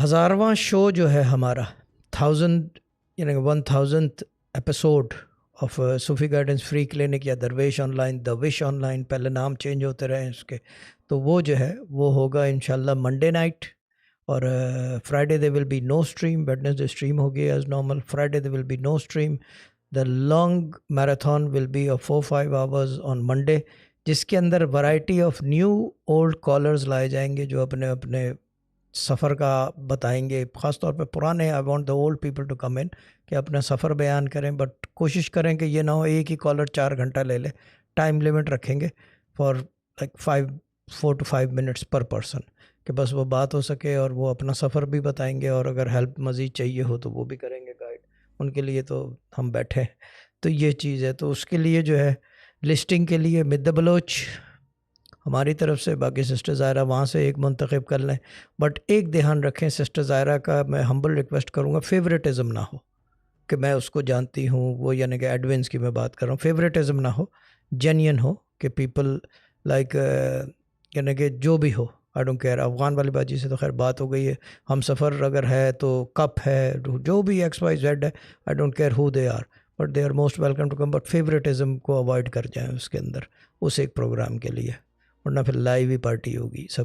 1000واں شو جو ہے ہمارا 1000th episode of Sufi guidance free clinic یا درویش آن لائن، دویش آن لائن، پہلے نام چینج ہوتے رہے اس کے، تو وہ جو ہے وہ ہوگا انشاءاللہ منڈے نائٹ، اور Friday there will be no stream, Wednesday stream ہوگی as normal, Friday there will be no stream. The long marathon will be of 4-5 hours on Monday, جس کے اندر variety of new old callers لائے جائیں گے جو اپنے اپنے سفر کا بتائیں گے. خاص طور پہ پرانے، I want the old people to come in, کہ اپنا سفر بیان کریں، بٹ کوشش کریں کہ یہ نہ ہو ایک ہی کالر 4 گھنٹہ لے لے. ٹائم لیمٹ رکھیں گے for like 4 to 5 minutes per person, کہ بس وہ بات ہو سکے اور وہ اپنا سفر بھی بتائیں گے، اور اگر ہیلپ مزید چاہیے ہو تو وہ بھی کریں گے گائیڈ، ان کے لیے تو ہم بیٹھے ہیں. تو یہ چیز ہے، تو اس کے لیے جو ہے لسٹنگ کے لیے مد بلوچ ہماری طرف سے، باقی سسٹر ظاہرہ وہاں سے ایک منتخب کر لیں. بٹ ایک دھیان رکھیں سسٹر ظاہرہ کا، میں ہمبل ریکویسٹ کروں گا، فیوریٹزم نہ ہو کہ میں اس کو جانتی ہوں، وہ یعنی کہ ایڈونس کی میں بات کر رہا ہوں. فیوریٹزم نہ ہو، جینین ہو، کہ پیپل لائک یعنی کہ جو بھی ہو، آئی ڈونٹ کیئر. افغان والی باجی سے تو خیر بات ہو گئی ہے، ہم سفر اگر ہے تو کپ ہے، جو بھی ایکس وائی زیڈ ہے، I don't care who they are, but they are most welcome to come. But favouritism کو اوائڈ کر جائیں اس کے اندر، اس ایک پروگرام کے لیے، ورنہ پھر لائیو ہی پارٹی ہوگی سب